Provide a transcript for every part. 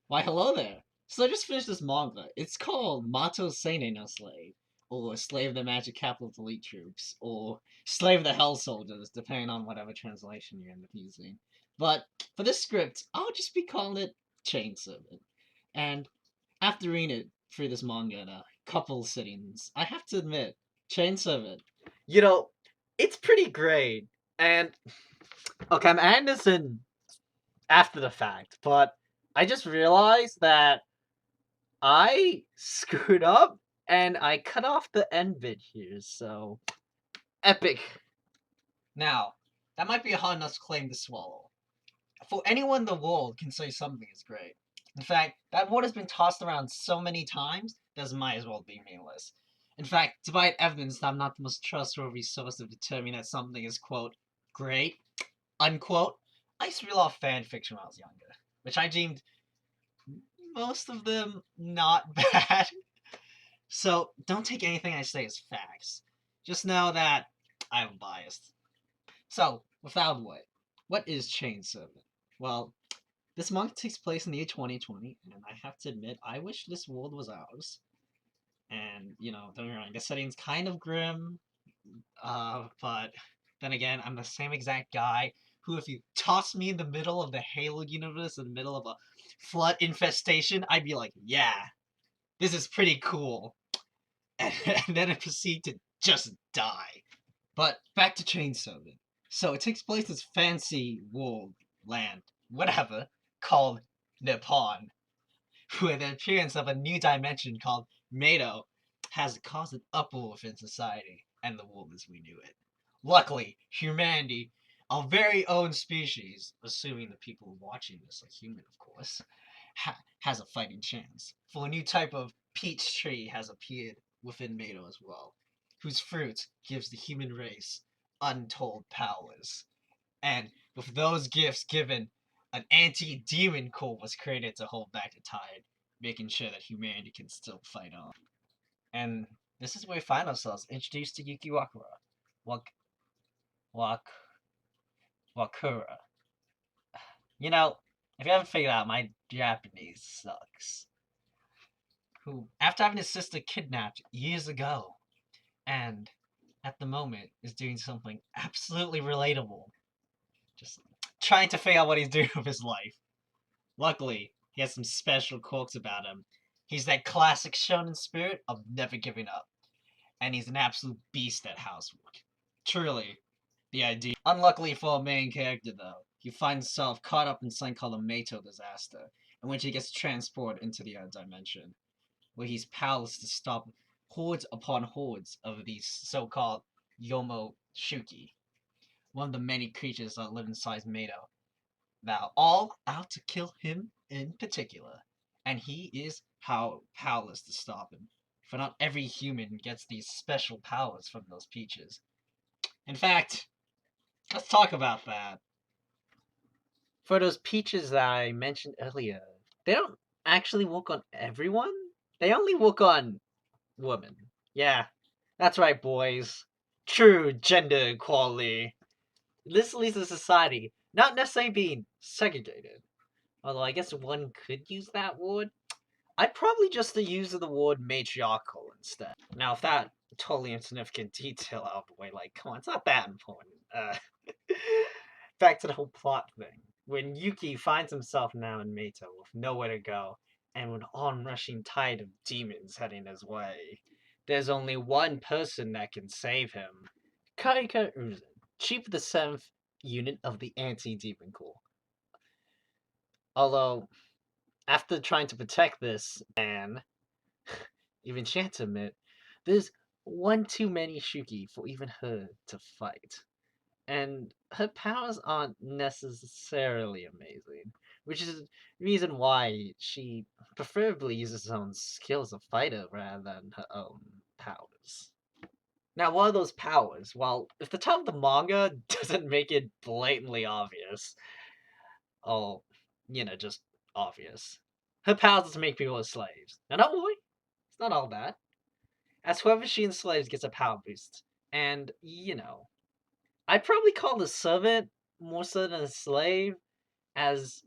Why, hello there. So I just finished this manga. It's called Mato Seihei No Slave, or Slave of the Magic Capital of Elite Troops, or Slave of the Hell Soldiers, depending on whatever translation you end up using. But for this script, I'll just be calling it Chain Servant. And after reading it through this manga in a couple sittings, I have to admit, Chain Servant. You know, it's pretty great. And okay, I'm Anderson after the fact, but I just realized that I screwed up and I cut off the end bit here, so epic. Now, that might be a hard enough claim to swallow. For anyone in the world can say something is great. In fact, that word has been tossed around so many times that it might as well be meaningless. In fact, to provide evidence that I'm not the most trustworthy source of determining that something is, quote, great, unquote, I used to read a lot of fan fiction when I was younger, which I deemed most of them not bad. So don't take anything I say as facts. Just know that I'm biased. So, without way, what is Chain Servant? Well, this manga takes place in the year 2020, and I have to admit, I wish this world was ours. And, don't get me wrong, the setting's kind of grim, but then again, I'm the same exact guy who, if you toss me in the middle of the Halo universe, in the middle of a flood infestation, I'd be like, yeah, this is pretty cool. And then I proceed to just die. But back to Chain Servant. So it takes place in this fancy world, land, whatever, called Nippon, where the appearance of a new dimension called Mato has caused an uproar within society and the world as we knew it. Luckily, humanity, our very own species, assuming the people watching this are human, of course, has a fighting chance. For a new type of peach tree has appeared within Mato as well, whose fruit gives the human race untold powers. And with those gifts given, an anti-demon core was created to hold back the tide, making sure that humanity can still fight on. And this is where we find ourselves, introduced to Yuki Wakura. Wak Wak Wakura. If you haven't figured out, my Japanese sucks. Who, after having his sister kidnapped years ago, and at the moment is doing something absolutely relatable. Just trying to figure out what he's doing with his life. Luckily, he has some special quirks about him. He's that classic shonen spirit of never giving up. And he's an absolute beast at housework. Truly, the ideal. Unluckily for our main character, though, he finds himself caught up in something called a Mato disaster, in which he gets transported into the other dimension, where he's powerless to stop hordes upon hordes of these so-called Yomo Shuki, one of the many creatures that live inside Mato, that are all out to kill him in particular, and he is powerless to stop him. For not every human gets these special powers from those peaches. In fact, let's talk about that. For those peaches that I mentioned earlier, they don't actually work on everyone. They only work on women. Yeah, that's right, boys. True gender equality. This leads to society not necessarily being segregated. Although I guess one could use that word. I'd probably just use the word matriarchal instead. Now, if that totally insignificant detail out of the way, like, come on, it's not that important. Back to the whole plot thing. When Yuki finds himself now in Mato with nowhere to go, and with an onrushing tide of demons heading his way, there's only one person that can save him. Karika Uzen, chief of the 7th unit of the Anti-Demon Corps. Although, after trying to protect this man, even she had to admit, there's one too many Shuki for even her to fight. And her powers aren't necessarily amazing, which is the reason why she preferably uses her own skills as a fighter rather than her own powers. Now, what are those powers? Well, if the title of the manga doesn't make it blatantly obvious, oh, just obvious. Her powers is to make people as slaves. Now, don't worry, it's not all that. As whoever she enslaves gets a power boost. And, I'd probably call the servant more so than a slave, as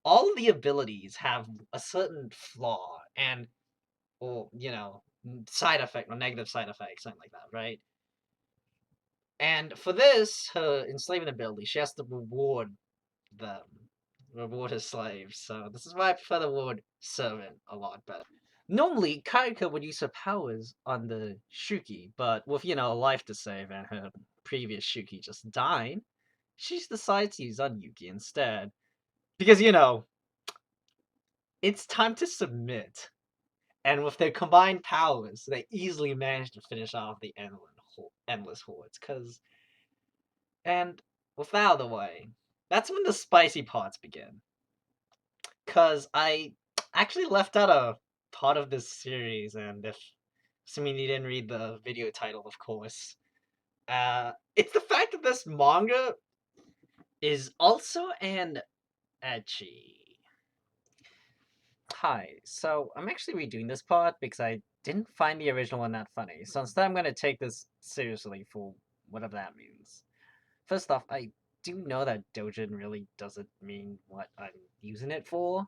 all the abilities have a certain flaw and, or side effect or negative side effect, something like that, right? And for this, her enslavement ability, she has to them, reward her slaves. So this is why I prefer the word servant a lot better. Normally, Karika would use her powers on the Shuki, but with, a life to save and her previous Shuki just dying, she decides to use on Yuki instead. Because, it's time to submit. And with their combined powers, they easily manage to finish off the endless hordes. And with that out of the way, that's when the spicy parts begin. Because I actually left out a part of this series, and assuming you didn't read the video title, of course, it's the fact that this manga is also an ecchi. Hi, so I'm actually redoing this part because I didn't find the original one that funny, so instead I'm going to take this seriously for whatever that means. First off, I do know that Doujin really doesn't mean what I'm using it for.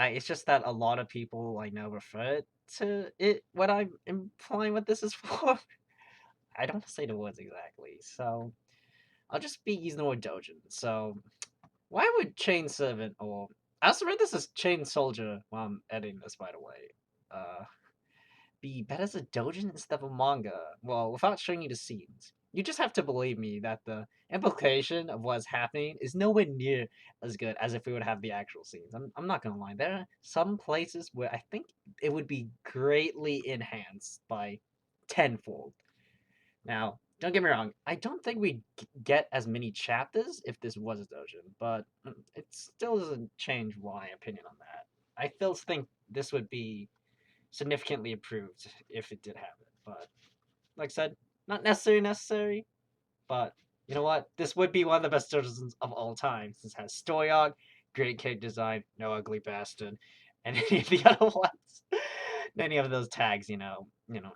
It's just that a lot of people I know refer to it what I'm implying what this is for. I don't want to say the words exactly, so I'll just be using the word Doujin. So why would Chain Servant or I also read this as Chain Soldier while I'm editing this, by the way. Be better as a Doujin instead of a manga. Well, without showing you the scenes. You just have to believe me that the implication of what's happening is nowhere near as good as if we would have the actual scenes. I'm not gonna lie. There are some places where I think it would be greatly enhanced by tenfold. Now, don't get me wrong. I don't think we'd get as many chapters if this was a Doujin, but it still doesn't change my opinion on that. I still think this would be significantly improved if it did have it. But like I said, not necessary. But you know what? This would be one of the best Doujins of all time. Since it has story arc, great character design, no ugly bastard, and any of the other ones. Any of those tags,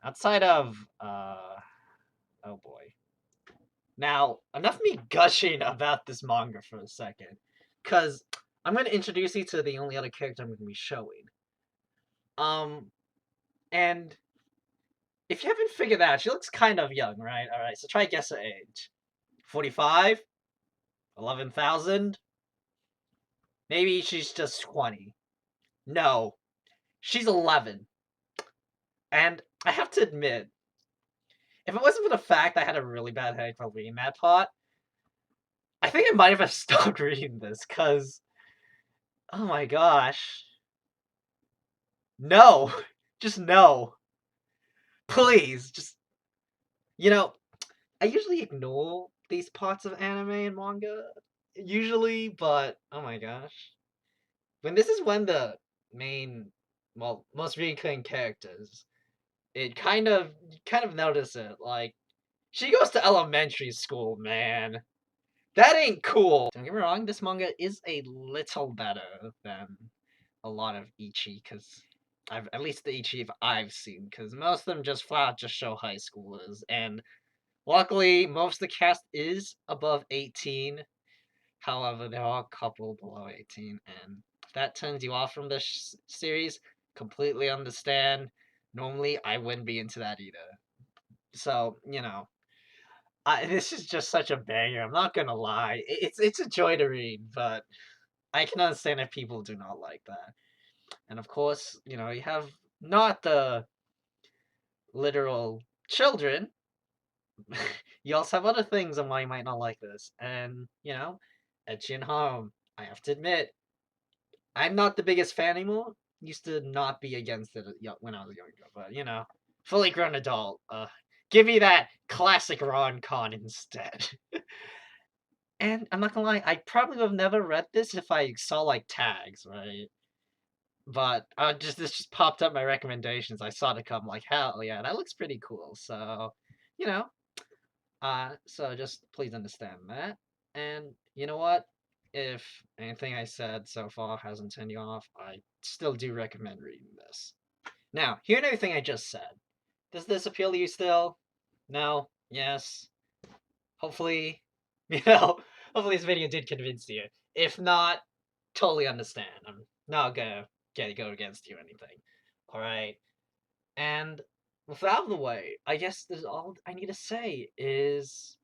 outside of oh boy. Now, enough me gushing about this manga for a second, because I'm going to introduce you to the only other character I'm going to be showing. And if you haven't figured that out, she looks kind of young, right? All right, so try to guess her age. 45? 11,000? Maybe she's just 20. No, she's 11. And I have to admit, if it wasn't for the fact I had a really bad headache while reading that part, I think I might have stopped reading this, because, oh my gosh. No. Just no. Please, just, I usually ignore these parts of anime and manga, usually, but, oh my gosh. This is when the main, well, most recurring characters, it kind of notice it, like, she goes to elementary school, man. That ain't cool. Don't get me wrong, this manga is a little better than a lot of Ichi, because at least the Ichi I've seen, because most of them just flat out just show high schoolers, and luckily most of the cast is above 18. However, there are a couple below 18, and if that turns you off from this series, completely understand. Normally, I wouldn't be into that either. So, this is just such a banger. I'm not gonna lie. It's a joy to read, but I can understand if people do not like that. And of course, you have not the literal children. You also have other things on why you might not like this. And, ecchi and harm. I have to admit, I'm not the biggest fan anymore. Used to not be against it when I was younger, but fully grown adult. Give me that classic ron-con instead. And I'm not gonna lie, I probably would have never read this if I saw like tags, right? But this just popped up my recommendations. I saw it come like hell yeah, that looks pretty cool. So, you know, so just please understand that. And you know what? If anything I said so far hasn't turned you off, I still do recommend reading this. Now, hearing everything I just said, does this appeal to you still? No? Yes? Hopefully, hopefully this video did convince you. If not, totally understand. I'm not gonna go against you or anything. All right. And with that out of the way, I guess that's all I need to say is.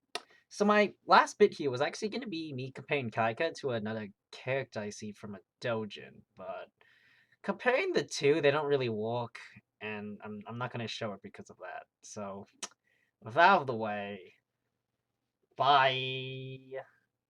So my last bit here was actually going to be me comparing Kaika to another character I see from a Doujin, but comparing the two, they don't really work, and I'm not going to show it because of that. So, with that out of the way, bye.